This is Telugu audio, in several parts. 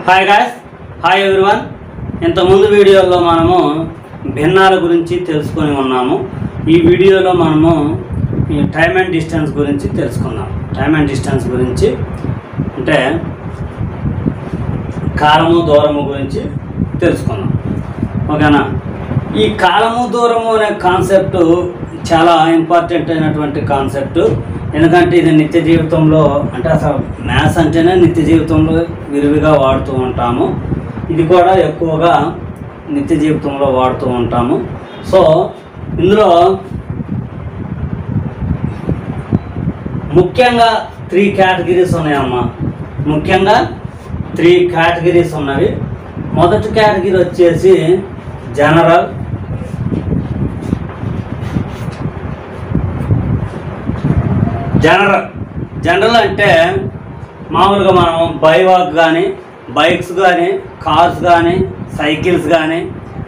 Hi guys, hi everyone. ఇంతకుముందు వీడియోలో మనము భిన్నాల గురించి తెలుసుకొని ఉన్నాము. ఈ వీడియోలో మనము ఈ టైమ్ అండ్ డిస్టెన్స్ గురించి తెలుసుకుందాం. టైమ్ అండ్ డిస్టెన్స్ గురించి అంటే కాలము దూరము గురించి తెలుసుకుందాం. ఓకేనా? ఈ కాలము దూరము అనే కాన్సెప్ట్ చాలా ఇంపార్టెంట్ అయినటువంటి కాన్సెప్ట్. ఎందుకంటే ఇది నిత్య జీవితంలో అంటే అసలు మ్యాథ్స్ అంటేనే నిత్య జీవితంలో విరివిగా వాడుతూ ఉంటాము. ఇది కూడా ఎక్కువగా నిత్య జీవితంలో వాడుతూ ఉంటాము. సో ఇందులో ముఖ్యంగా 3 కేటగిరీస్ ఉన్నాయమ్మా. ముఖ్యంగా 3 కేటగిరీస్ ఉన్నవి. మొదటి కేటగిరీ వచ్చేసి జనరల్. జనరల్ అంటే మామూలుగా మనం బై వాక్ కానీ, బైక్స్ కానీ, కార్స్ కానీ, సైకిల్స్ కానీ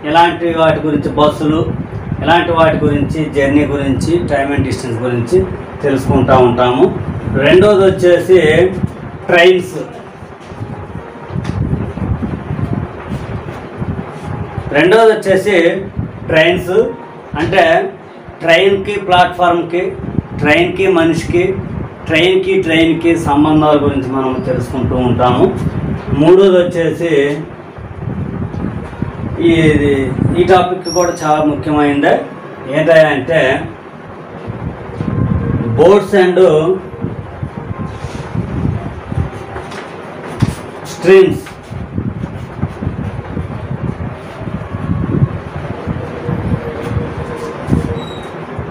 ఇలాంటి వాటి గురించి, బస్సులు ఇలాంటి వాటి గురించి, జర్నీ గురించి, టైమ్ అండ్ డిస్టెన్స్ గురించి తెలుసుకుంటూ ఉంటాము. రెండోది వచ్చేసి ట్రైన్స్. అంటే ట్రైన్కి ప్లాట్ఫామ్కి, ట్రైన్కి మనిషికి, ట్రైన్కి సంబంధాల గురించి మనం తెలుసుకుంటూ ఉంటాము. మూడోది వచ్చేసి ఈ టాపిక్ కూడా చాలా ముఖ్యమైనదే. ఏంటంటే boats and streams.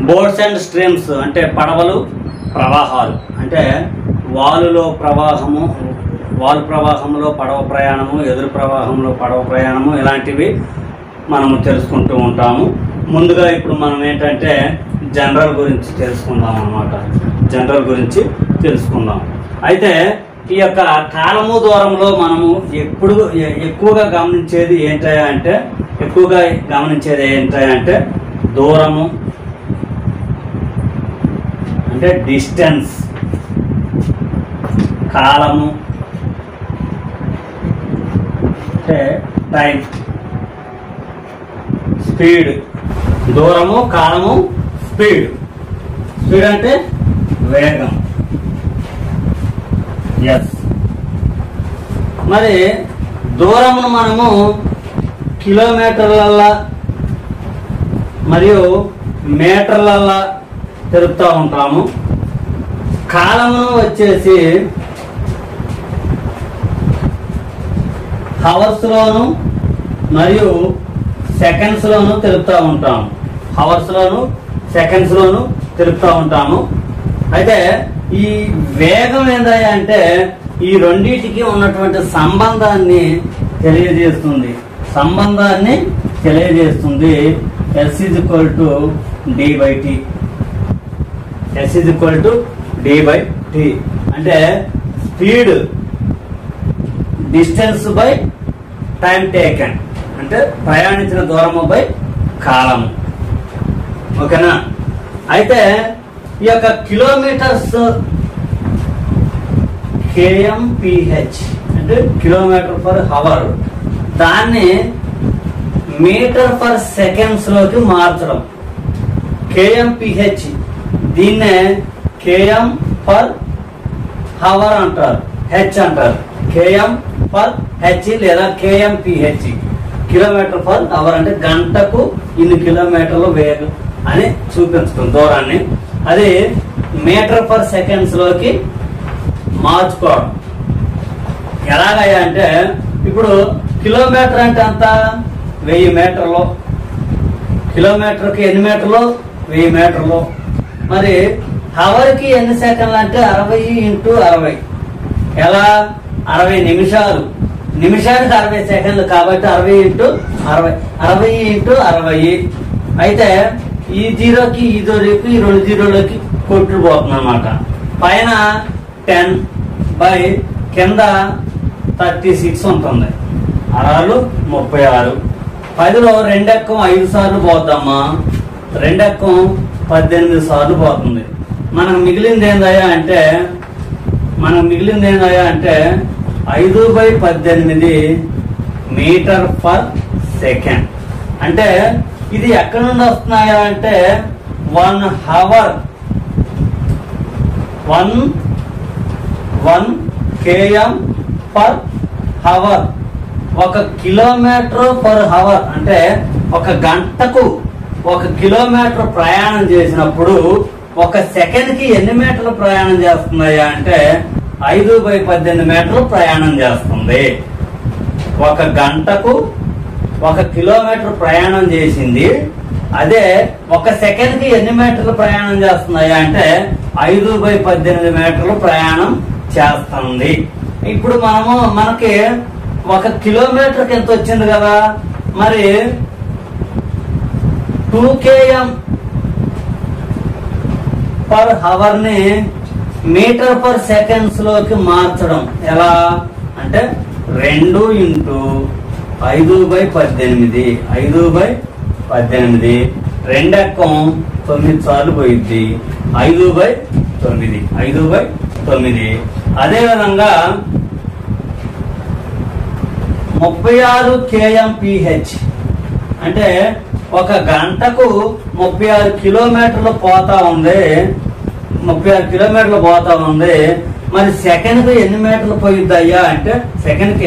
Boats and streams అంటే పడవలు, ప్రవాహాలు. అంటే వాలు ప్రవాహంలో పడవ ప్రయాణము, ఎదురు ప్రవాహంలో పడవ ప్రయాణము, ఇలాంటివి మనము తెలుసుకుంటూ ఉంటాము. ముందుగా ఇప్పుడు మనం ఏంటంటే జనరల్ గురించి తెలుసుకుందాం అన్నమాట. జనరల్ గురించి తెలుసుకుందాం. అయితే ఈ యొక్క కాలము దూరంలో మనము ఎక్కువగా గమనించేది ఏంటంటే దూరము అంటే డిస్టెన్స్, కాలము అంటే టైం, స్పీడ్. దూరము, కాలము, స్పీడ్. స్పీడ్ అంటే వేగం. ఎస్. మరి దూరమును మనము కిలోమీటర్లల్లా మరియు మీటర్లల్లా తెలుపుతూ ఉంటాము. కాలమును వచ్చేసి హవర్స్లోను మరియు సెకండ్స్లోను తెలుపుతూ ఉంటాము. అయితే ఈ వేగం ఏంటంటే ఈ రెండింటికి ఉన్నటువంటి సంబంధాన్ని తెలియజేస్తుంది. S d/t. అంటే speed distance by time taken, అంటే ప్రయాణించిన దూరము బై కాలము. ఓకేనా? అయితే ఈ యొక్క కిలోమీటర్స్ kmph అంటే కిలోమీటర్ పర్ అవర్, దాన్ని మీటర్ పర్ సెకండ్స్ లోకి మార్చడం. kmph దీన్నే km పర్ అవర్ అంటారు, హెచ్ అంటారు. km పర్ హెచ్ లేదా kmph, కిలోమీటర్ పర్ అవర్ అంటే గంటకు ఇన్ని కిలోమీటర్లు వేగం అని చూపించడం దూరాన్ని. అది మీటర్ పర్ సెకండ్స్ లోకి మార్చుకోవడం. ఎలాగయ్యా అంటే ఇప్పుడు కిలోమీటర్ అంటే అంత 1000 మీటర్లు, కిలోమీటర్కి ఎన్ని మీటర్లు? 1000 మీటర్లు. మరి అవర్కి ఎన్ని సెకండ్లు అంటే 60 × 60. ఎలా? 60 నిమిషాలు. నిమిషానికి 60 సెకండ్లు కాబట్టి 60 × 60. అయితే ఈ జీరోకి ఈ దూరికి ఈ 2 జీరోలకి కొట్టుకు పోతుంది అన్నమాట. పైన 10 బై కింద 36 ఉంటుంది. 6 36. 10లో 2 ఎక్కం 5 సార్లు పోద్దమ్మా. 2 ఎక్కం 18 సార్లు పోతుంది. మనకు మిగిలింది ఏందయ్యా అంటే 5/18 మీటర్ పర్ సెకండ్. అంటే ఇది ఎక్కడి నుండి వస్తున్నాయా అంటే 1 hour 1 km per hour, 1 kilometer per hour అంటే 1 గంటకు 1 కిలోమీటర్ ప్రయాణం చేసినప్పుడు 1 సెకండ్కి ఎన్ని మీటర్లు ప్రయాణం చేస్తున్నాయా అంటే 5/18 మీటర్లు ప్రయాణం చేస్తుంది. 1 గంటకు 1 కిలోమీటర్ ప్రయాణం చేసింది. అదే 1 సెకండ్కి ఎన్ని మీటర్లు ప్రయాణం చేస్తున్నాయా అంటే 5/18 మీటర్లు ప్రయాణం చేస్తుంది. ఇప్పుడు మనకి 1 కిలోమీటర్కి ఎంత వచ్చింది కదా, మరి 2 km పర్ హవర్ ని మీటర్ పర్ సెకండ్స్ లోకి మార్చడం ఎలా అంటే 2 × 5/18 5/18 2 ఎక్కం 9 సార్లు పోయిద్ది 5/9 5/9. అదేవిధంగా 36 kmph అంటే 1 గంటకు 36 కిలోమీటర్లు పోతా ఉంది. 36 కిలోమీటర్లు పోతా ఉంది. మరి సెకండ్కి ఎన్ని మీటర్లు పోయిద్దయ్యా అంటే 36 ×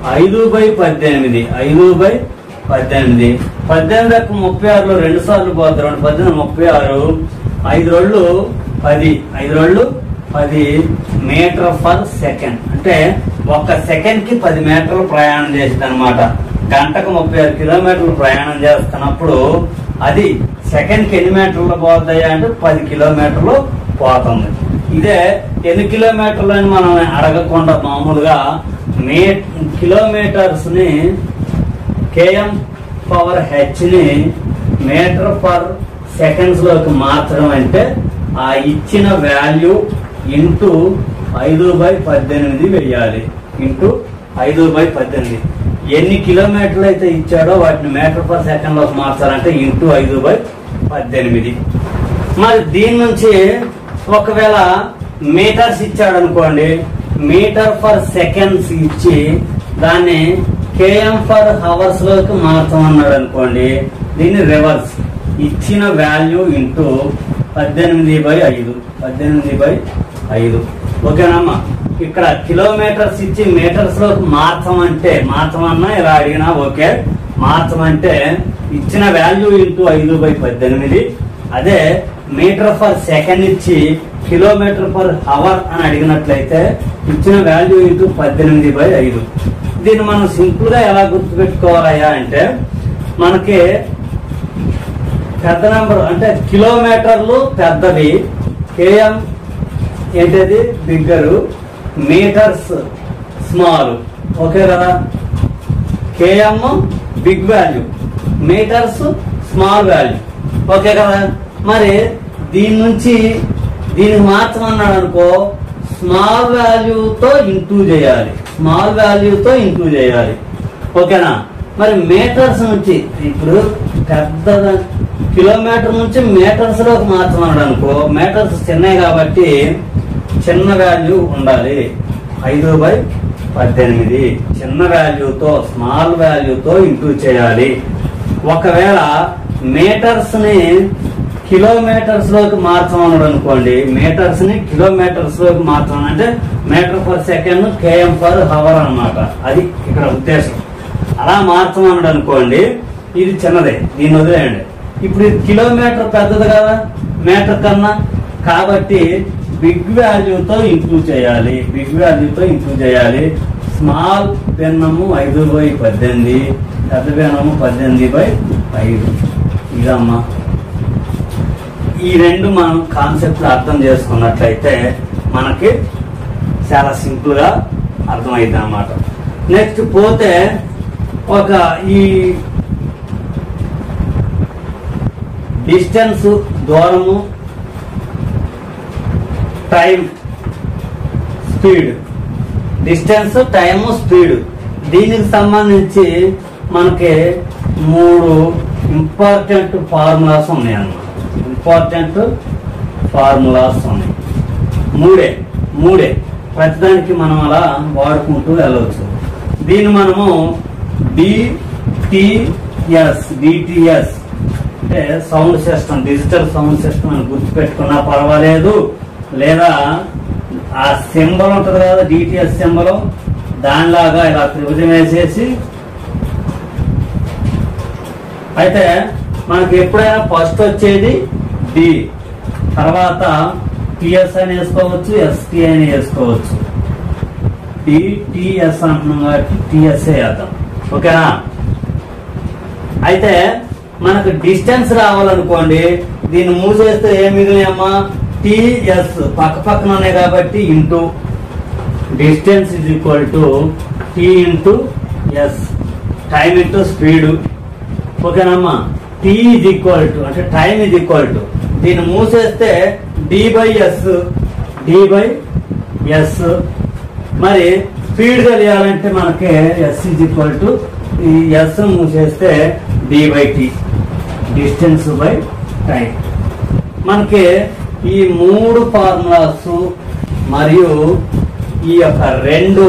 5/18 5/18 18 2 సార్లు పోతారు 36 5 రోళ్ళు 10 5 రోళ్ళు 10 మీటర్ పర్ సెకండ్. అంటే 1 సెకండ్కి 10 మీటర్లు ప్రయాణం చేసింది అనమాట. గంటకు 36 కిలోమీటర్లు ప్రయాణం చేస్తున్నప్పుడు అది సెకండ్కి ఎన్ని మీటర్లు పోతాయా అంటే 10 కిలోమీటర్లు పోతుంది. ఇదే ఎన్ని కిలోమీటర్లు అని మనం అడగకుండా మామూలుగా కిలోమీటర్స్ ని km/h ని మీటర్ పర్ సెకండ్స్ లోకి మార్చడం అంటే ఆ ఇచ్చిన వాల్యూ ఇంటూ 5/18 వేయాలి. ఇంటూ 5/18 ఎన్ని కిలోమీటర్లు అయితే ఇచ్చాడో వాటిని మీటర్ పర్ సెకండ్ లోకి మార్చాలంటే ఇంటూ 5/18. మరి దీని నుంచి ఒకవేళ మీటర్స్ ఇచ్చాడు అనుకోండి, మీటర్ పర్ సెకండ్స్ ఇచ్చి దాన్ని km/hours లోకి మార్చమన్నాడు అనుకోండి, దీన్ని రివర్స్ ఇచ్చిన వాల్యూ ఇంటూ 18/5 ఓకేనమ్మా. ఇక్కడ కిలోమీటర్స్ ఇచ్చి మీటర్స్ లోకి మార్చమన్నా ఇలా అడిగినా ఓకే. మార్చమంటే ఇచ్చిన వాల్యూ ఇంటూ 5/18. అదే మీటర్ పర్ సెకండ్ ఇచ్చి కిలోమీటర్ పర్ హవర్ అని అడిగినట్లయితే ఇచ్చిన వాల్యూ ఇంటూ 18/5. దీన్ని మనం సింపుల్ గా ఎలా గుర్తుపెట్టుకోవాలయ్యా అంటే మనకి పెద్ద నెంబర్ అంటే కిలోమీటర్లు పెద్దవి, కేఎం ఏంటది బిగ్గరు, మీటర్స్ స్మాల్. ఓకే కదా, KM big value, meters small value. Okay కదా. మరి దీని నుంచి దీనికి మార్చమన్నాడు అనుకో, స్మాల్ వాల్యూతో ఇంటూ చేయాలి. ఓకేనా. మరి మీటర్స్ నుంచి ఇప్పుడు పెద్ద కిలోమీటర్ నుంచి మీటర్స్ లోకి మార్చమన్నాడు అనుకో, మీటర్స్ చిన్నవి కాబట్టి చిన్న వాల్యూ ఉండాలి. 5/18 చిన్న వాల్యూతో స్మాల్ వాల్యూతో ఇంటూ చేయాలి. ఒకవేళ మీటర్స్ ని కిలోమీటర్స్ లోకి మార్చమన్నాడు అనుకోండి, మీటర్స్ ని కిలోమీటర్స్ లోకి మార్చమని అంటే మీటర్ పర్ సెకండ్ km/h అన్నమాట. అది ఇక్కడ ఉద్దేశం. అలా మార్చమన్నాడు అనుకోండి, ఇది చిన్నదే, దీన్ని వదిలేయండి. ఇప్పుడు ఇది కిలోమీటర్ పెద్దది కదా మీటర్ కన్నా, కాబట్టి బిగ్ వాల్యూతో ఇంటూ చేయాలి. స్మాల్ భిన్నము 5/18, పెద్ద భిన్నము 18/5. ఇదమ్మా. ఈ రెండు మనం కాన్సెప్ట్ అర్థం చేసుకున్నట్లయితే మనకి చాలా సింపుల్ గా అర్థమైంది అన్నమాట. నెక్స్ట్ పోతే ఈ డిస్టెన్స్ దూరము, time, speed. Distance, time, speed. దీనికి సంబంధించి మనకి 3 ఇంపార్టెంట్ ఫార్ములాస్ ఉన్నాయి. మూడే ప్రతిదానికి మనం అలా వాడుకుంటూ వెళ్ళవచ్చు. దీన్ని మనము డిటిఎస్ అంటే sound system, digital sound system అని గుర్తుపెట్టుకున్నా పర్వాలేదు. లేదా ఆ సింబల్ ఉంటుంది కదా డిటిఎస్ సింబల్, దానిలాగా ఇలా త్రిభుజం వేసేసి, అయితే మనకి ఎప్పుడైనా ఫస్ట్ వచ్చేది డి, తర్వాత టిఎస్ అని వేసుకోవచ్చు, ఎస్టీ అని వేసుకోవచ్చు. డిటిఎస్ అంటున్నాం కాబట్టి టిఎస్ఏ వేద్దాం. ఓకేనా? అయితే మనకు డిస్టెన్స్ రావాలనుకోండి, దీన్ని మూసేస్తే ఏం మిగిలినమ్మా? టిఎస్ పక్క పక్కన ఉన్నాయి కాబట్టి into distance is equal to T into S, time into speed. ఓకేనమ్మా? టీ ఈజ్ ఈక్వల్ టు అంటే టైం ఈజ్ ఈక్వల్ టు, దీన్ని మూసేస్తే డి బై ఎస్. మరి స్పీడ్ తెలియాలంటే మనకి ఎస్ ఈజ్ ఈక్వల్ టు ఈ ఎస్ మూసేస్తే D by T, distance by time. మనకి ఈ 3 ఫార్ములాస్ మరియు ఈ యొక్క 2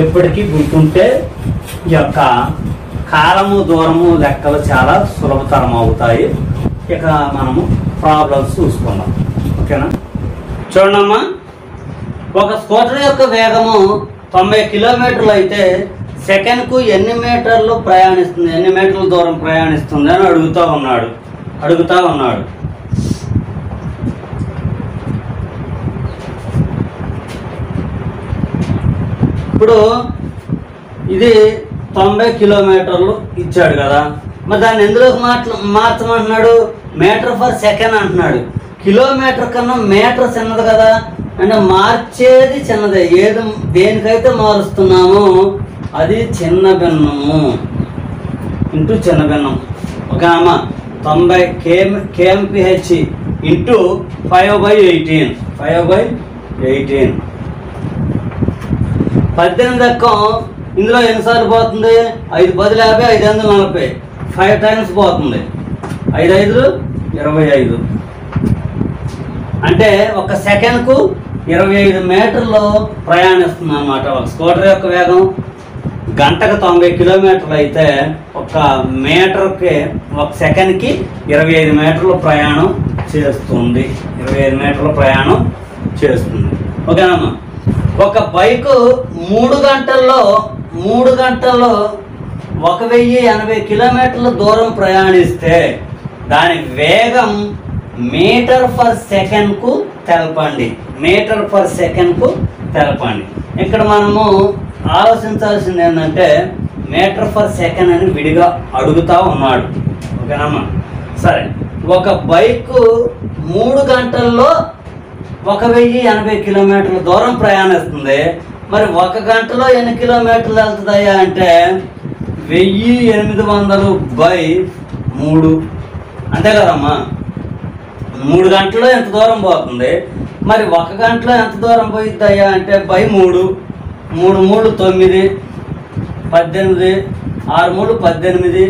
ఎప్పటికీ గుర్తుంటే ఈ యొక్క కాలము దూరము లెక్కలు చాలా సులభతరం అవుతాయి. ఇక మనము ప్రాబ్లమ్స్ చూసుకుందాం. ఓకేనా? చూడమ్మా, ఒక స్కూటర్ యొక్క వేగము 90 కిలోమీటర్లు అయితే సెకండ్కు ఎన్ని మీటర్లు ప్రయాణిస్తుంది, ఎన్ని మీటర్ల దూరం ప్రయాణిస్తుంది అని అడుగుతా ఉన్నాడు. ఇప్పుడు ఇది 90 కిలోమీటర్లు ఇచ్చాడు కదా, మరి దాన్ని ఎందులోకి మార్చమంటున్నాడు? మీటర్ ఫర్ సెకండ్ అంటున్నాడు. కిలోమీటర్ కన్నా మీటర్ చిన్నది కదా, అంటే మార్చేది చిన్నదే. దేనికైతే మారుస్తున్నామో అది చిన్న భిన్నము ఇంటూ చిన్న భిన్నం. ఓకే అమ్మా? 90 kmph ఇంటూ 5/18. 18 దక్కం ఇందులో ఎన్నిసార్లు పోతుంది? 5 × 10 = 50, 5 × 40, 5 టైమ్స్ పోతుంది. 5 × 5 = 25. అంటే ఒక సెకండ్కు 25 మీటర్లు ప్రయాణిస్తుంది అన్నమాట. ఒక స్కూటర్ యొక్క వేగం గంటకు 90 కిలోమీటర్లు అయితే ఒక మీటర్కి ఒక సెకండ్కి 25 మీటర్లు ప్రయాణం చేస్తుంది. 25 మీటర్ల ప్రయాణం చేస్తుంది. ఓకేనమ్మా? ఒక బైకు 3 గంటల్లో 1080 కిలోమీటర్ల దూరం ప్రయాణిస్తే దాని వేగం మీటర్ ఫర్ సెకండ్కు తెలపండి. ఇక్కడ మనము ఆలోచించాల్సింది ఏంటంటే మీటర్ ఫర్ సెకండ్ అని విడిగా అడుగుతా ఉన్నాడు. ఓకేనమ్మా? సరే, ఒక బైకు 3 గంటల్లో 1080 కిలోమీటర్ల దూరం ప్రయాణిస్తుంది. మరి 1 గంటలో ఎన్ని కిలోమీటర్లు వెళ్తుందయ్యా అంటే 1800/3. అంతే కదమ్మా? 3 గంటల్లో ఎంత దూరం పోతుంది, మరి 1 గంటలో ఎంత దూరం పోయిద్దయ్యా అంటే 3. 3 × 3 = 9, 18, 6 × 3 = 18,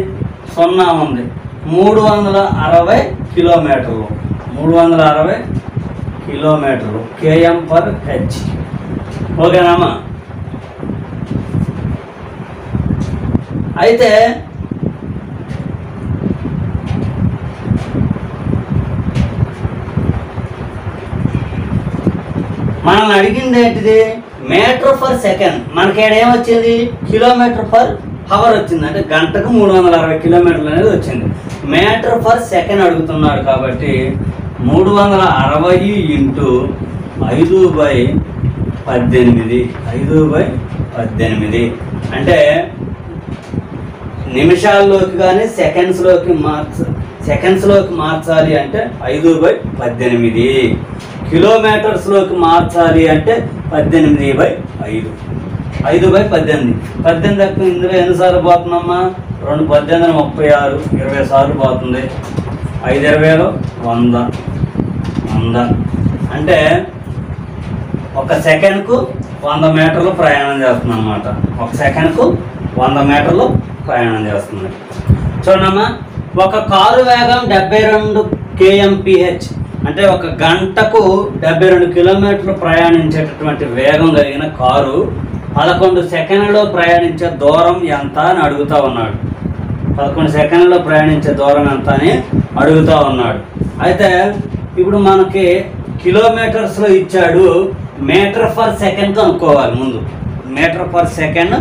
0 ఉంది. 360 కిలోమీటర్లు. 360 కిలోమీటర్లు km/h. ఓకేనమ్మా? అయితే మనల్ని అడిగింది ఏంటిది? Meter per second. మనకి ఏమొచ్చింది? కిలోమీటర్ ఫర్ అవర్ వచ్చింది. అంటే గంటకు 360 కిలోమీటర్లు అనేది వచ్చింది. మీటర్ ఫర్ సెకండ్ అడుగుతున్నాడు కాబట్టి 360 ఇంటూ 5/18. 5/18 అంటే నిమిషాల్లోకి కానీ సెకండ్స్లోకి మార్చాలి అంటే 5/18. కిలోమీటర్స్లోకి మార్చాలి అంటే 18/5. 5/18. 18 దక్క ఇందులో ఎన్నిసార్లు పోతుందమ్మా? 2 18 36, 20 సార్లు పోతుంది. 5 20 100. అంటే ఒక సెకండ్కు 100 మీటర్లు ప్రయాణం చేస్తుంది అన్నమాట. ఒక సెకండ్కు 100 మీటర్లు ప్రయాణం చేస్తుంది. చూడమ్మా, ఒక కారు వేగం 72 kmph అంటే ఒక గంటకు 72 కిలోమీటర్లు ప్రయాణించేటటువంటి వేగం కలిగిన కారు 11 సెకండ్లలో ప్రయాణించే దూరం ఎంత అని అడుగుతూ ఉన్నాడు. 11 సెకండ్లలో ప్రయాణించే దూరం ఎంత అని అడుగుతూ ఉన్నాడు. అయితే ఇప్పుడు మనకి కిలోమీటర్స్లో ఇచ్చాడు, మీటర్ ఫర్ సెకండ్ కనుక్కోవాలి. ముందు మీటర్ పర్ సెకండ్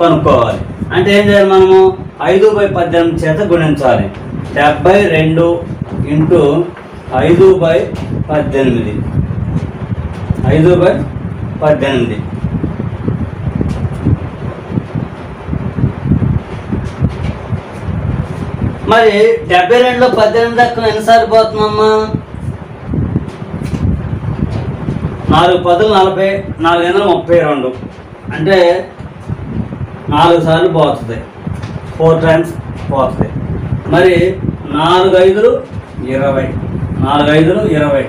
కనుక్కోవాలి. అంటే ఏం చేయాలి, మనము 5/18 చేత గుణించాలి. 72 ఇంటూ 5/18, 5/18. మరి 72లో 18 దక్కం ఎన్నిసార్లు పోతుందమ్మా? 4 10 40, 4 32, అంటే 4 సార్లు పోతుంది, 4 టైమ్స్ పోతుంది. మరి 4 5 20, 4 5 20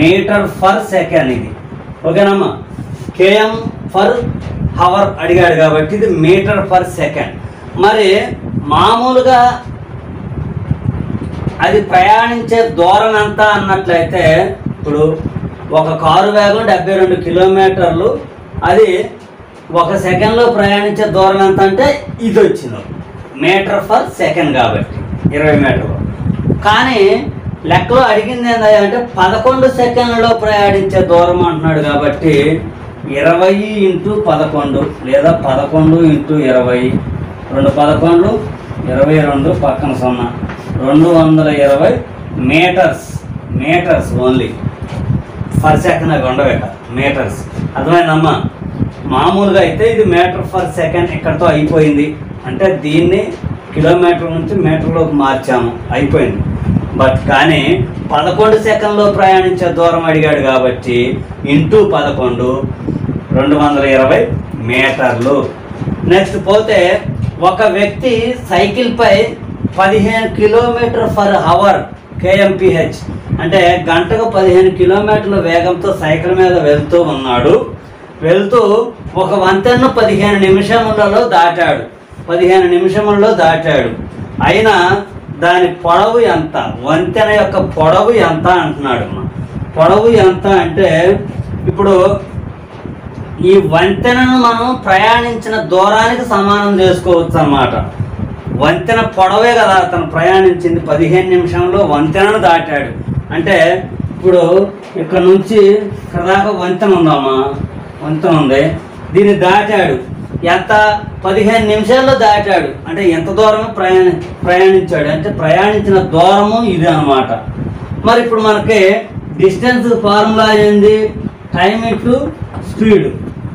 మీటర్ ఫర్ సెకండ్ ఇది. ఓకేనమ్మా? కేఎం ఫర్ హవర్ అడిగాడు కాబట్టి ఇది మీటర్ పర్ సెకండ్. మరి మామూలుగా అది ప్రయాణించే దూరం ఎంత అన్నట్లయితే, ఇప్పుడు ఒక కారు వేగం 72 కిలోమీటర్లు, అది 1 సెకండ్లో ప్రయాణించే దూరం ఎంత అంటే ఇది వచ్చింది మీటర్ పర్ సెకండ్ కాబట్టి 20 మీటర్లు. కానీ లెక్కలో అడిగింది ఏంటంటే 11 సెకండ్లలో ప్రయాణించే దూరం అంటున్నాడు కాబట్టి 20 ఇంటూ 11 లేదా 11 ఇంటూ 20, 2 11 22 పక్కన 0, 220 మీటర్స్ ఓన్లీ పర్ సెకండ్. అవి ఉండవేక మీటర్స్. అర్థమైందమ్మా? మామూలుగా అయితే ఇది మీటర్ పర్ సెకండ్ ఇక్కడతో అయిపోయింది. అంటే దీన్ని కిలోమీటర్ నుంచి మీటర్లోకి మార్చాము, అయిపోయింది. బట్ కానీ 11 సెకండ్లో ప్రయాణించే దూరం అడిగాడు కాబట్టి ఇంటూ 11, 220 మీటర్లు. నెక్స్ట్ పోతే, ఒక వ్యక్తి సైకిల్పై 15 కిలోమీటర్ పర్ అవర్ కేఎంపిహెచ్, అంటే గంటకు 15 కిలోమీటర్ల వేగంతో సైకిల్ మీద వెళ్తూ ఉన్నాడు. వెళ్తూ ఒక వంతెనను 15 నిమిషములలో దాటాడు. 15 నిమిషములలో దాటాడు. అయినా దాని పొడవు ఎంత, వంతెన యొక్క పొడవు ఎంత అంటున్నాడు. పొడవు ఎంత అంటే, ఇప్పుడు ఈ వంతెనను మనం ప్రయాణించిన దూరానికి సమానం చేసుకోవచ్చు అన్నమాట. వంతెన పొడవే కదా అతను ప్రయాణించింది. 15 నిమిషంలో వంతెనను దాటాడు. అంటే ఇప్పుడు ఇక్కడ నుంచి ఇక్కడ దాకా వంతెన ఉందమ్మా, వంతెన ఉంది, దీన్ని దాటాడు. ఎంత? 15 నిమిషాల్లో దాటాడు. అంటే ఎంత దూరం ప్రయాణించాడు అంటే ప్రయాణించిన దూరము ఇది అన్నమాట. మరి ఇప్పుడు మనకి డిస్టెన్స్ ఫార్ములా ఏంది? Time into speed.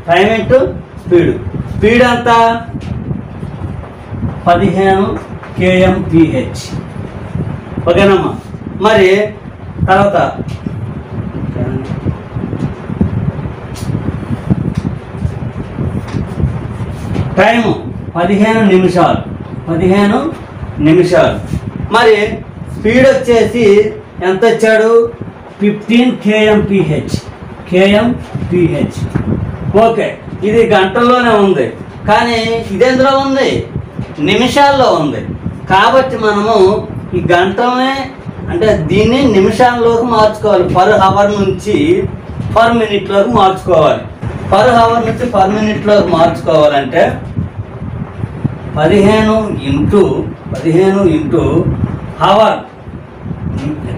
Time into speed. Speed ఎంత? 15 kmph. ఓకేనమ్మా? మరి తర్వాత టైము 15 నిమిషాలు. 15 నిమిషాలు. మరి స్పీడ్ వచ్చేసి ఎంత వచ్చాడు? 15 kmph. kmph. ఓకే, ఇది గంటల్లోనే ఉంది, కానీ ఇదెందులో ఉంది? నిమిషాల్లో ఉంది. కాబట్టి మనము ఈ గంటలనే అంటే దీన్ని నిమిషాల్లోకి మార్చుకోవాలి. పర్ అవర్ నుంచి పర్ మినిట్లోకి మార్చుకోవాలి. పర్ అవర్ నుంచి పర్ మినిట్లోకి మార్చుకోవాలంటే 15 ఇంటూ అవర్,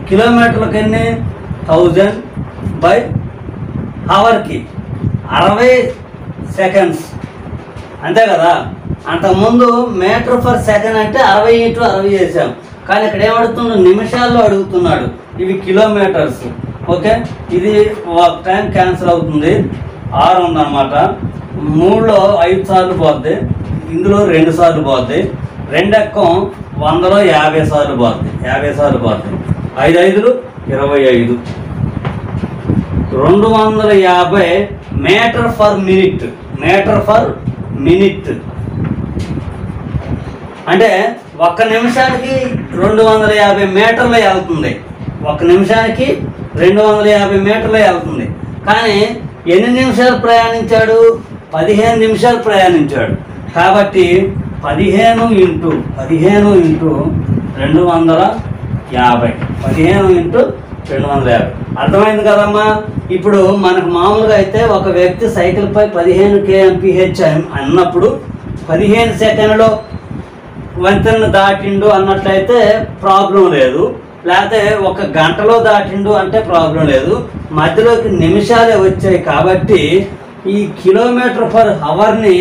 కిలోమీటర్లకి ఎన్ని? 1000 బై అవర్కి 60 సెకండ్స్, అంతే కదా. అంతకుముందు మీటర్ పర్ సెకండ్ అంటే 60 ఇంటూ 60 చేసాం. కానీ ఇక్కడ ఏమడుగుతున్నాడు? నిమిషాల్లో అడుగుతున్నాడు. ఇవి కిలోమీటర్స్. ఓకే, ఇది ఒక టైం క్యాన్సిల్ అవుతుంది. 6 ఉందన్నమాట. 3లో 5 సార్లు పోద్ది, ఇందులో 2 సార్లు పోద్ది. 2 ఎక్కం 100లో 50 సార్లు పోద్ది. 50 సార్లు పోద్ది. 5 5 25. 250 meter per minute. Meter per minute అంటే 1 నిమిషానికి 250 మీటర్లు వెళ్తుంది. 1 నిమిషానికి 250 మీటర్లు వెళ్తుంది. కానీ ఎన్ని నిమిషాలు ప్రయాణించాడు? 15 నిమిషాలు ప్రయాణించాడు. కాబట్టి 15 ఇంటూ 250. 15 ఇంటూ 250. అర్థమైంది కదమ్మా. ఇప్పుడు మనకు మామూలుగా అయితే ఒక వ్యక్తి సైకిల్పై 15 kmph అన్నప్పుడు 15 సెకండ్లో వంతెనను దాటిండు అన్నట్లయితే ప్రాబ్లం లేదు, లేకపోతే ఒక గంటలో దాటిండు అంటే ప్రాబ్లం లేదు. మధ్యలోకి నిమిషాలే వచ్చాయి కాబట్టి ఈ km/hని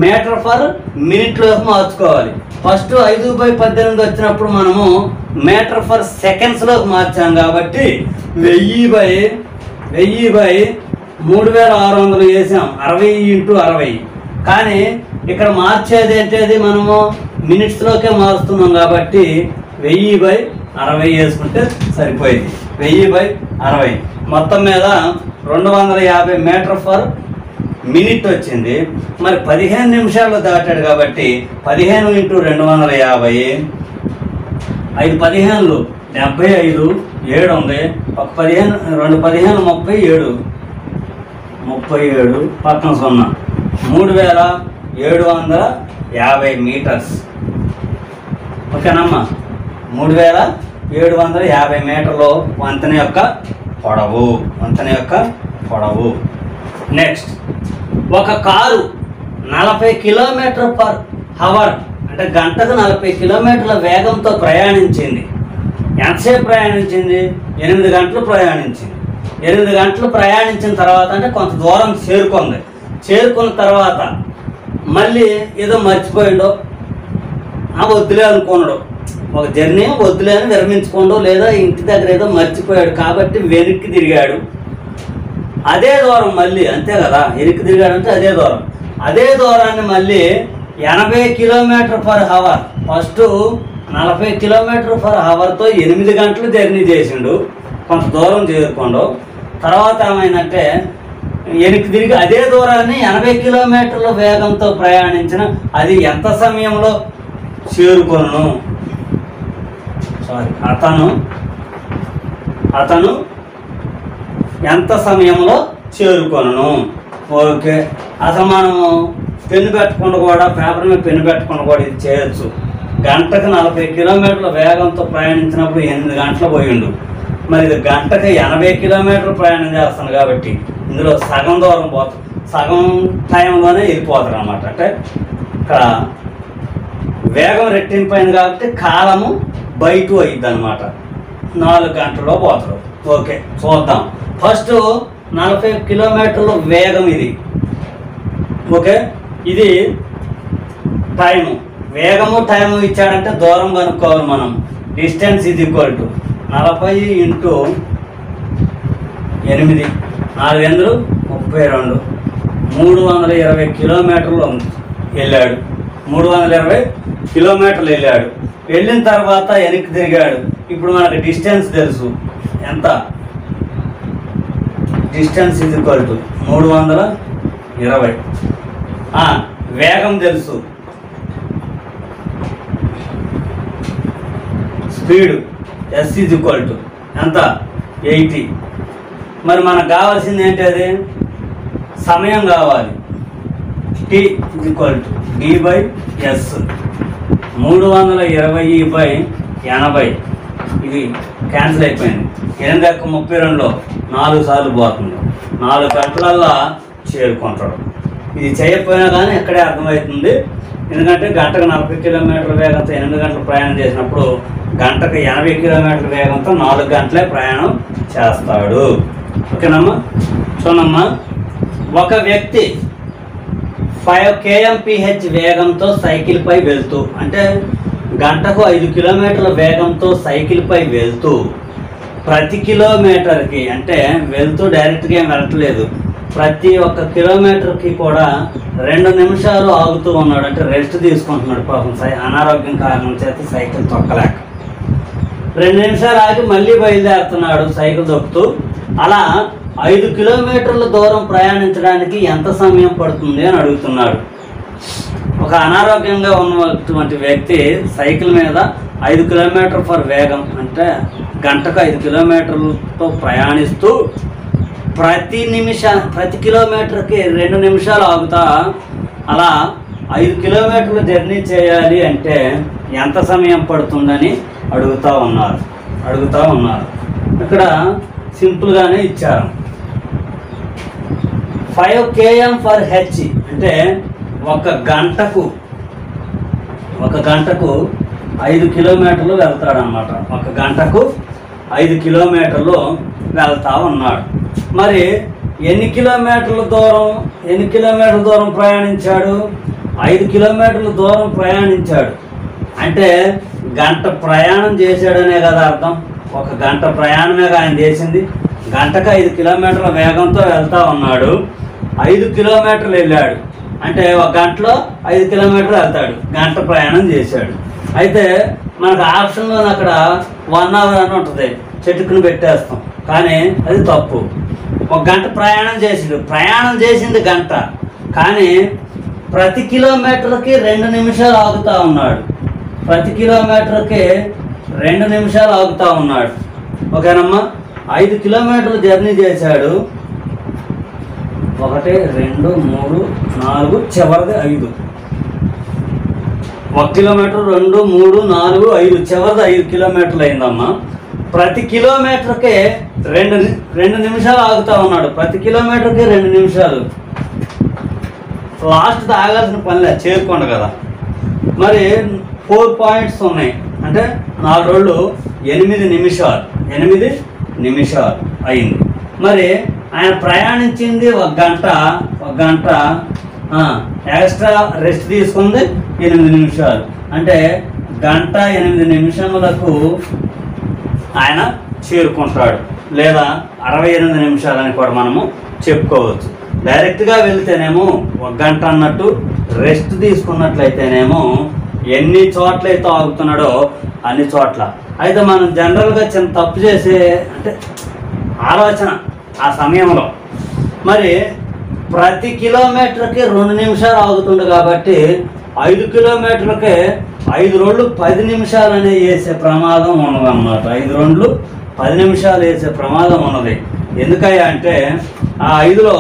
మీటర్/మినిట్లోకి మార్చుకోవాలి. ఫస్ట్ 5/18 వచ్చినప్పుడు మనము మీటర్/సెకండ్స్లోకి మార్చాం కాబట్టి 1000/3600 వేసాం, 60 × 60. కానీ ఇక్కడ మార్చేది ఏంటది మనము మినిట్స్లోకే మారుస్తున్నాం కాబట్టి 1000/60 వేసుకుంటే సరిపోయింది. 1000/60 మొత్తం మీద 250 మీటర్/మినిట్ వచ్చింది. మరి 15 నిమిషాల్లో దాటాడు కాబట్టి 15 × 250, 5 15లు 75, 7 ఉంది, ఒక 15 2 15 37 పక్కన 0, 3750 మీటర్స్. ఓకేనమ్మా, 3750 మీటర్లు వంతెన యొక్క పొడవు. నెక్స్ట్, ఒక కారు 40 km/h అంటే గంటకు 40 కిలోమీటర్ల వేగంతో ప్రయాణించింది. ఎంతసేపు ప్రయాణించింది? 8 గంటలు ప్రయాణించింది. 8 గంటలు ప్రయాణించిన తర్వాత అంటే కొంత దూరం చేరుకున్న తర్వాత మళ్ళీ ఏదో మర్చిపోయిండో, వద్దులే అనుకున్నాడు, ఒక జర్నీ వద్దులే అని విరమించుకోండు, లేదా ఇంటి దగ్గర ఏదో మర్చిపోయాడు కాబట్టి వెనక్కి తిరిగాడు. అదే దూరం మళ్ళీ, అంతే కదా, వెనక్కి తిరిగాడు అంటే అదే దూరాన్ని మళ్ళీ 80 km/h. ఫస్ట్ 40 km/hతో 8 గంటలు జర్నీ చేసిండు, కొంత దూరం చేరుకోండు. తర్వాత ఏమైందంటే వెనక్కి తిరిగి అదే దూరాన్ని 80 కిలోమీటర్ల వేగంతో ప్రయాణించిన అది ఎంత సమయంలో చేరుకొను? అతను ఎంత సమయంలో చేరుకొను? ఓకే, అసలు మనము పెన్ను పెట్టకుండా కూడా, పేపర్ మీద పెన్ను పెట్టకుండా కూడా ఇది చేయొచ్చు. గంటకు 40 కిలోమీటర్ల వేగంతో ప్రయాణించినప్పుడు 8 గంటలు పోయిండు. మరి ఇది గంటకు 80 కిలోమీటర్లు ప్రయాణం చేస్తాను కాబట్టి ఇందులో సగం దూరం పోతుంది, సగం టైంలోనే వెళ్ళిపోతారు అన్నమాట. అంటే ఇక్కడ వేగం రెట్టింపైంది కాబట్టి కాలము బయట అయ్యిద్ది అనమాట. 4 గంటల్లో పోతారు. ఓకే, చూద్దాం. ఫస్ట్ 40 కిలోమీటర్ల వేగం ఇది. ఓకే, ఇది టైము, వేగము టైము ఇచ్చాడంటే దూరం కనుక్కోవాలి మనం. డిస్టెన్స్ = 40 × 8, 4 32, 320 కిలోమీటర్లు వెళ్ళాడు. 320 కిలోమీటర్లు వెళ్ళాడు. వెళ్ళిన తర్వాత వెనక్కి తిరిగాడు. ఇప్పుడు మనకు డిస్టెన్స్ తెలుసు ఎంత. డిస్టెన్స్ = 320. వేగం తెలుసు, స్పీడ్ S = ఎంత? 80. మరి మనకు కావాల్సింది ఏంటి? అది సమయం కావాలి. T = D/S. 320/80 ఇది క్యాన్సిల్ అయిపోయింది. 8:32లో 4 సార్లు పోతుంది. 4 గంటలల్లో చేరుకుంటాడు. ఇది చేయకపోయినా కానీ ఎక్కడే అర్థమవుతుంది. ఎందుకంటే గంటకు 40 కిలోమీటర్ల వేగంతో 8 గంటలు ప్రయాణం చేసినప్పుడు గంటకు 80 కిలోమీటర్ల వేగంతో 4 గంటలే ప్రయాణం చేస్తాడు. ఓకేనమ్మా, చూడమ్మా. ఒక వ్యక్తి 5 kmph వేగంతో సైకిల్పై వెళ్తూ, అంటే గంటకు 5 కిలోమీటర్ల వేగంతో సైకిల్పై వెళ్తూ ప్రతి కిలోమీటర్కి, అంటే వెళ్తూ డైరెక్ట్గా ఏం వెళ్ళట్లేదు, ప్రతి ఒక్క కిలోమీటర్కి కూడా 2 నిమిషాలు ఆగుతూ ఉన్నాడు. అంటే రెస్ట్ తీసుకుంటున్నాడు పాపం, అనారోగ్యం కారణం చేత సైకిల్ తొక్కలేక 2 నిమిషాలు ఆగి మళ్ళీ బయలుదేరుతున్నాడు సైకిల్ తొక్కుతూ. అలా 5 కిలోమీటర్ల దూరం ప్రయాణించడానికి ఎంత సమయం పడుతుంది అని అడుగుతున్నాడు. ఒక అనారోగ్యంగా ఉన్నటువంటి వ్యక్తి సైకిల్ మీద 5 km/h వేగం, అంటే గంటకు 5 కిలోమీటర్లతో ప్రయాణిస్తూ ప్రతి కిలోమీటర్కి 2 నిమిషాలు ఆగుతా అలా 5 కిలోమీటర్లు జర్నీ చేయాలి అంటే ఎంత సమయం పడుతుందని అడుగుతూ ఉన్నారు. అడుగుతూ ఉన్నారు. ఇక్కడ సింపుల్గానే ఇచ్చారు 5 km ఫర్ హెచ్ అంటే ఒక గంటకు 5 కిలోమీటర్లు వెళ్తాడనమాట. ఒక గంటకు 5 కిలోమీటర్లు వెళ్తా ఉన్నాడు. మరి ఎన్ని కిలోమీటర్ల దూరం ప్రయాణించాడు? 5 కిలోమీటర్ల దూరం ప్రయాణించాడు అంటే గంట ప్రయాణం చేశాడనే కదా అర్థం. ఒక గంట ప్రయాణమే ఆయన చేసింది. గంటకు 5 కిలోమీటర్ల వేగంతో వెళ్తా ఉన్నాడు. 5 కిలోమీటర్లు వెళ్ళాడు అంటే ఒక గంటలో 5 కిలోమీటర్లు వెళ్తాడు. గంట ప్రయాణం చేశాడు. అయితే మనకు ఆప్షన్లో అక్కడ 1 అవర్ అని ఉంటుంది, చెట్టుకుని పెట్టేస్తాం. కానీ అది తప్పు. ఒక గంట ప్రయాణం చేసింది గంట, కానీ ప్రతి కిలోమీటర్కి 2 నిమిషాలు ఆగుతూ ఉన్నాడు. ప్రతి కిలోమీటర్కి 2 నిమిషాలు ఆగుతూ ఉన్నాడు. ఓకేనమ్మా. 5 కిలోమీటర్లు జర్నీ చేశాడు. 1 2 3 4 చివరిది 5. 1 కిలోమీటర్ 2 3 4 5 చివరిది 5 కిలోమీటర్లు అయిందమ్మా. ప్రతి కిలోమీటర్కి 2 నిమిషాలు ఆగుతూ ఉన్నాడు. ప్రతి కిలోమీటర్కి 2 నిమిషాలు. లాస్ట్ ఆగాల్సిన పనిలే, చేరుకోండి కదా. మరి 4 పాయింట్స్ ఉన్నాయి అంటే 4 రోజులు 8 నిమిషాలు అయింది. మరి ఆయన ప్రయాణించింది ఒక గంట ఎక్స్ట్రా రెస్ట్ తీసుకుంది 8 నిమిషాలు. అంటే గంట 8 నిమిషములకు ఆయన చేరుకుంటాడు. లేదా 68 నిమిషాలని కూడా మనము చెప్పుకోవచ్చు. డైరెక్ట్గా వెళ్తేనేమో 1 గంట అన్నట్టు, రెస్ట్ తీసుకున్నట్లయితేనేమో ఎన్ని చోట్లయితే ఆగుతున్నాడో అన్ని చోట్ల. అయితే మనం జనరల్గా చిన్న తప్పు చేసే అంటే ఆలోచన ఆ సమయంలో, మరి ప్రతి కిలోమీటర్కి 2 నిమిషాలు ఆగుతుండు కాబట్టి 5 కిలోమీటర్లకే 5 రోజులు 10 నిమిషాలు అనేది వేసే ప్రమాదం ఉన్నదన్నమాట. 5 రోజులు 10 నిమిషాలు వేసే ప్రమాదం ఉన్నది. ఎందుకయ్యా అంటే ఆ 5లో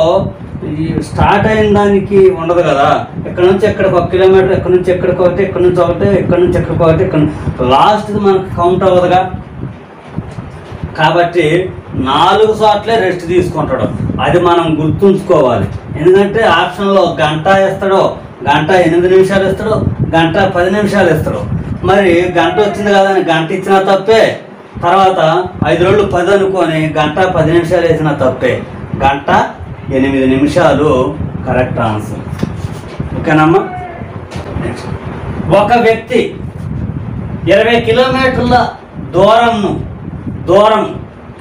ఈ స్టార్ట్ అయిన దానికి ఉండదు కదా. ఇక్కడ నుంచి ఎక్కడికి 1 కిలోమీటర్, ఎక్కడి నుంచి ఎక్కడికి ఒకటి, ఎక్కడి నుంచి ఒకటి, ఎక్కడి నుంచి ఎక్కడికి ఒకటి, లాస్ట్ది మనకు కౌంట్ అవ్వదుగా. కాబట్టి 4 చోట్లే రెస్ట్ తీసుకుంటాడు. అది మనం గుర్తుంచుకోవాలి. ఎందుకంటే ఆప్షన్లో గంట ఇస్తాడో, గంట 8 నిమిషాలు ఇస్తాడు, గంట 10 నిమిషాలు ఇస్తాడు. మరి గంట వచ్చింది కదా అని గంట ఇచ్చినా తప్పే, తర్వాత 5 రోజులు 10 అనుకొని గంట 10 నిమిషాలు వేసినా తప్పే. గంట 8 నిమిషాలు కరెక్ట్ ఆన్సర్. ఓకేనమ్మా. నెక్స్ట్, ఒక వ్యక్తి 20 కిలోమీటర్ల దూరం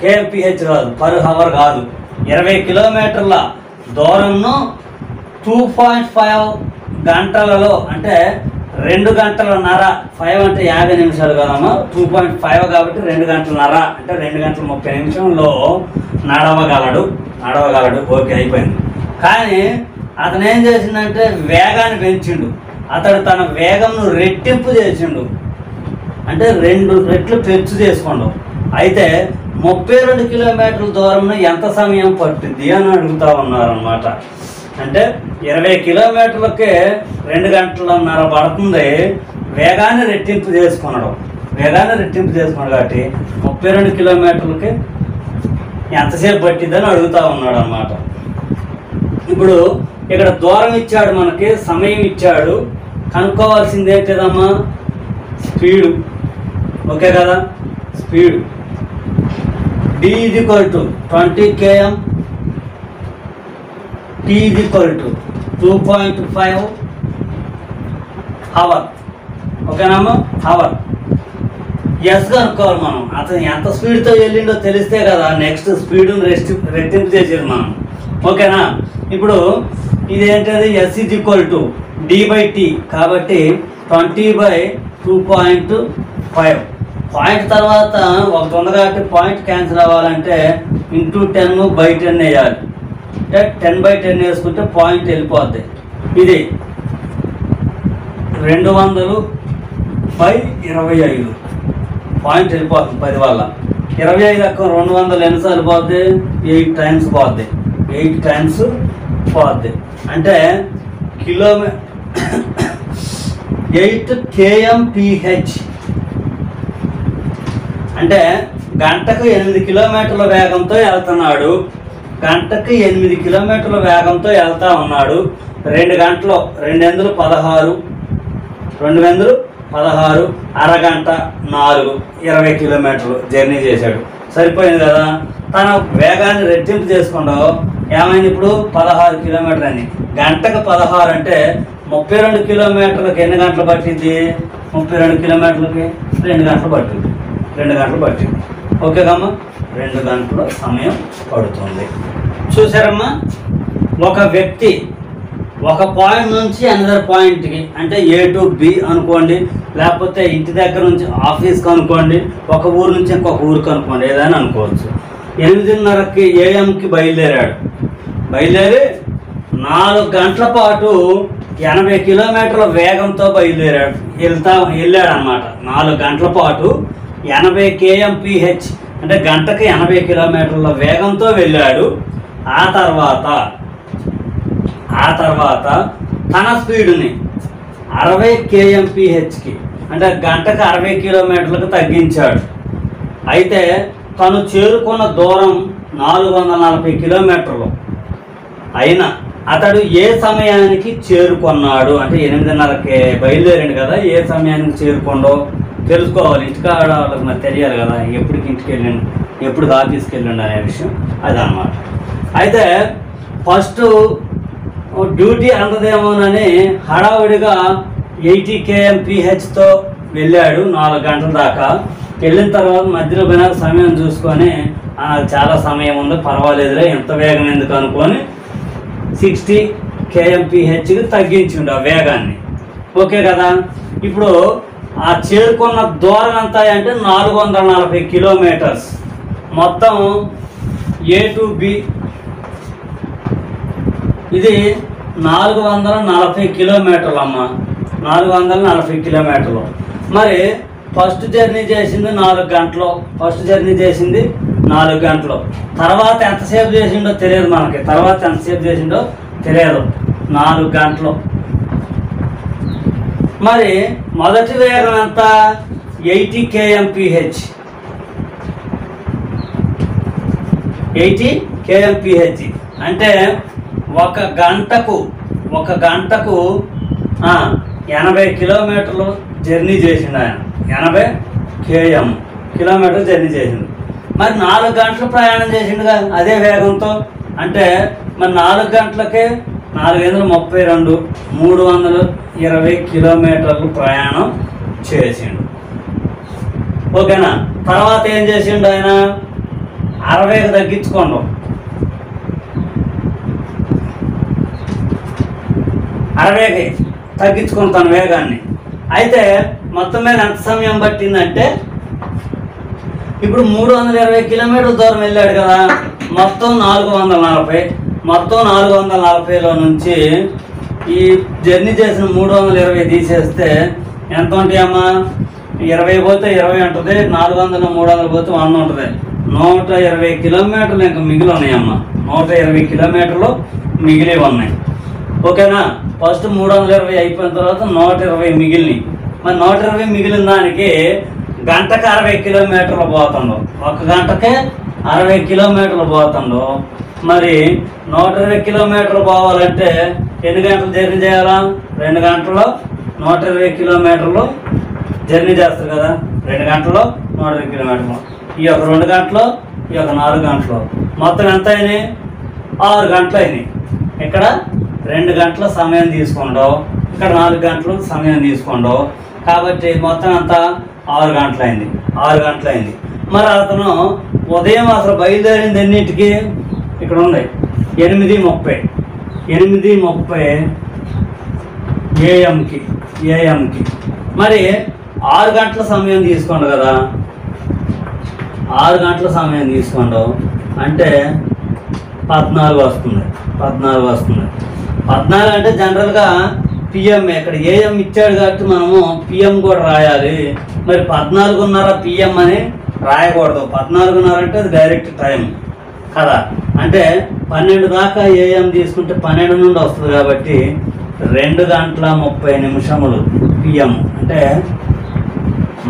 KMPH కాదు, పర్ హవర్ కాదు, 20 కిలోమీటర్ల దూరంను 2.5 గంటలలో అంటే 2 గంటలన్నర, 5 అంటే 50 నిమిషాలు కదమ్మా, 2.5 కాబట్టి 2 గంటలన్నర అంటే 2 గంటల 30 నిమిషంలో నడవగలడు. ఓకే, అయిపోయింది. కానీ అతను ఏం చేసిండంటే వేగాన్ని పెంచిండు. అతడు తన వేగంను రెట్టింపు చేసిండు, అంటే 2 రెట్లు పెంచు చేసుకోండు. అయితే 32 కిలోమీటర్ల దూరం ఎంత సమయం పట్టుద్ది అని అడుగుతూ ఉన్నారనమాట. అంటే 20 కిలోమీటర్లకే 2 గంటలన్నర పడుతుంది. వేగాన్ని రెట్టింపు చేసుకున్నాడు కాబట్టి 32 కిలోమీటర్లకి ఎంతసేపు పట్టిద్దని అడుగుతూ ఉన్నాడు అనమాట. ఇప్పుడు ఇక్కడ దూరం ఇచ్చాడు, మనకి సమయం ఇచ్చాడు. కనుక్కోవాల్సింది ఏంటిదమ్మా? స్పీడు. ఓకే కదా, speed. D = 20 km, T = 2.5 hour. ఓకేనమ్మా, అవర్. ఎస్ కనుక్కోవాలి మనం. అతను ఎంత స్పీడ్తో వెళ్ళిండో తెలిస్తే కదా నెక్స్ట్ స్పీడ్ని రెట్టింపు చేసేది మనం. ఓకేనా. ఇప్పుడు ఇదేంటది? S = D/T కాబట్టి 20/2.5. పాయింట్ తర్వాత ఒకటి ఉంది కాబట్టి పాయింట్ క్యాన్సిల్ అవ్వాలంటే ఇంటూ 10/10 వేయాలి. అంటే 10/10 వేసుకుంటే పాయింట్ వెళ్ళిపోద్ది. ఇది 200/25 పాయింట్ వెళ్ళిపోతుంది 10 వల్ల. 25 అక్క 200 ఎన్నిసార్లు పోద్ది? 8 టైమ్స్ పోద్ది. 8 టైమ్స్ పోద్ది అంటే 8 kmph అంటే గంటకు 8 కిలోమీటర్ల వేగంతో వెళ్తున్నాడు. గంటకు 8 కిలోమీటర్ల వేగంతో వెళ్తా ఉన్నాడు. 2 గంటలు 2 16 అరగంట 4 20 కిలోమీటర్లు జర్నీ చేశాడు. సరిపోయింది కదా. తన వేగాన్ని రెట్టింపు చేసుకుంటావు ఏమైంది ఇప్పుడు 16 కిలోమీటర్ అని. గంటకు 16 అంటే 32 కిలోమీటర్లకు ఎన్ని గంటలు పట్టింది? 32 కిలోమీటర్లకి 2 గంటలు పట్టింది. 2 గంటలు పట్టింది. ఓకేకమ్మా, 2 గంటల సమయం పడుతుంది. చూసారమ్మా, ఒక వ్యక్తి ఒక పాయింట్ నుంచి అనదర్ పాయింట్కి, అంటే ఏ టు బి అనుకోండి, లేకపోతే ఇంటి దగ్గర నుంచి ఆఫీస్కి అనుకోండి, ఒక ఊరు నుంచి ఇంకొక ఊరికి అనుకోండి, ఏదైనా అనుకోవచ్చు. 8:30 AM బయలుదేరాడు. బయలుదేరి 4 గంటల పాటు 80 కిలోమీటర్ల వేగంతో వెళ్ళాడు అన్నమాట. 4 గంటల పాటు 80 kmph అంటే గంటకి 80 కిలోమీటర్ల వేగంతో వెళ్ళాడు. ఆ తర్వాత తన స్పీడ్ని 60 kmph అంటే గంటకు 60 కిలోమీటర్లకు తగ్గించాడు. అయితే తను చేరుకున్న దూరం 440 కిలోమీటర్లు అయినా అతడు ఏ సమయానికి చేరుకున్నాడు? అంటే 8:30కి బయలుదేరాడు కదా, ఏ సమయానికి చేరుకోండో తెలుసుకోవాలి. ఇంటికాడ వాళ్ళకి మరి తెలియాలి కదా, ఎప్పటికి ఇంటికి వెళ్ళండి, ఎప్పుడు ఆఫీస్కి వెళ్ళండి అనే విషయం అదనమాట. అయితే ఫస్ట్ డ్యూటీ అందదేమోనని హడావుడిగా 80 kmph వెళ్ళాడు 4 గంటల దాకా. వెళ్ళిన తర్వాత మధ్యలో పోయినా సమయం చూసుకొని చాలా సమయం ఉంది, పర్వాలేదులే, ఎంత వేగం ఎందుకు అనుకొని 60 kmph తగ్గించిండు ఆ వేగాన్ని. ఓకే కదా. ఇప్పుడు ఆ చేరుకున్న దూరం ఎంత అంటే 440 కిలోమీటర్స్. మొత్తం ఏ టు బి ఇది 440 కిలోమీటర్లు అమ్మ. 440 కిలోమీటర్లు. మరి ఫస్ట్ జర్నీ చేసింది 4 గంటలు. తర్వాత ఎంతసేపు చేసిండో తెలియదు మనకి. 4 గంటలు. మరి మొదటి వేగం ఎంత? 80 kmph. 80 kmph అంటే ఒక గంటకు 80 కిలోమీటర్లు జర్నీ చేసిండు ఆయన. 80 కిలోమీటర్లు జర్నీ చేసిండు. మరి 4 గంటలు ప్రయాణం చేసిండుగా అదే వేగంతో. అంటే మరి 4 గంటలకే 4×32 320 కిలోమీటర్లు ప్రయాణం చేసిండు. ఓకేనా. తర్వాత ఏం చేసిండు ఆయన? 60కి తగ్గించుకోండు. 60కి తగ్గించుకుంటాను వేగాన్ని. అయితే మొత్తం మీద ఎంత సమయం పట్టిందంటే, ఇప్పుడు 320 కిలోమీటర్ల దూరం వెళ్ళాడు కదా, మొత్తం 440. మొత్తం 440లో నుంచి ఈ జర్నీ చేసిన 320 తీసేస్తే ఎంత ఉంటాయమ్మా? 20 పోతే 20 ఉంటుంది, 400 300 పోతే 100 ఉంటుంది. 120 కిలోమీటర్లు ఇంకా మిగిలి ఉన్నాయమ్మా. 120 కిలోమీటర్లు మిగిలి ఉన్నాయి. ఓకేనా. ఫస్ట్ 320 అయిపోయిన తర్వాత 120 మిగిలినాయి. మరి 120 మిగిలిన దానికి గంటకు 60 కిలోమీటర్లు పోతుండో, ఒక గంటకే 60 కిలోమీటర్లు పోతుండో. మరి 120 కిలోమీటర్లు పోవాలంటే ఎన్ని గంటలు జర్నీ చేయాలా? 2 గంటల్లో 120 కిలోమీటర్లు జర్నీ చేస్తారు కదా. 2 గంటల్లో 120 కిలోమీటర్లు. ఈ యొక్క 2 గంటలు, ఈ యొక్క 4 గంటలు, మొత్తం ఎంత అయినాయి? 6 గంటలు అయినాయి. ఇక్కడ 2 గంటల సమయం తీసుకోండవు, ఇక్కడ 4 గంటలు సమయం తీసుకోండవు. కాబట్టి మొత్తం అంతా 6 గంటలు అయింది. మరి అతను ఉదయం అసలు బయలుదేరింది ఎన్నింటికి? ఇక్కడ ఉంది 8:30 AM. మరి 6 గంటల సమయం తీసుకోండు కదా. 6 గంటల సమయం తీసుకోండు అంటే 14 వస్తుంది. 14 అంటే జనరల్గా పిఎం, ఇక్కడ ఏఎం ఇచ్చాడు కాబట్టి మనము పిఎం కూడా రాయాలి. మరి 14:30 PM అని రాయకూడదు. 14:30 అంటే అది డైరెక్ట్ టైం కదా. అంటే 12 దాకా ఏఎం తీసుకుంటే 12 నుండి వస్తుంది కాబట్టి 2:30 PM. అంటే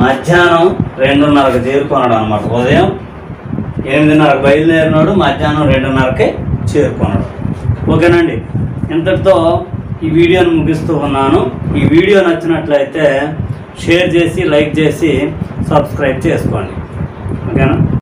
మధ్యాహ్నం 2:30కి చేరుకున్నాడు అనమాట. ఉదయం 8:30కి బయలుదేరినాడు, మధ్యాహ్నం 2:30కి చేరుకున్నాడు. ఓకేనండి, ఇంతటితో ఈ వీడియోని ముగిస్తూ ఉన్నాను. ఈ వీడియో నచ్చినట్లయితే షేర్ చేసి, లైక్ చేసి, సబ్స్క్రైబ్ చేసుకోండి. ఓకేనా.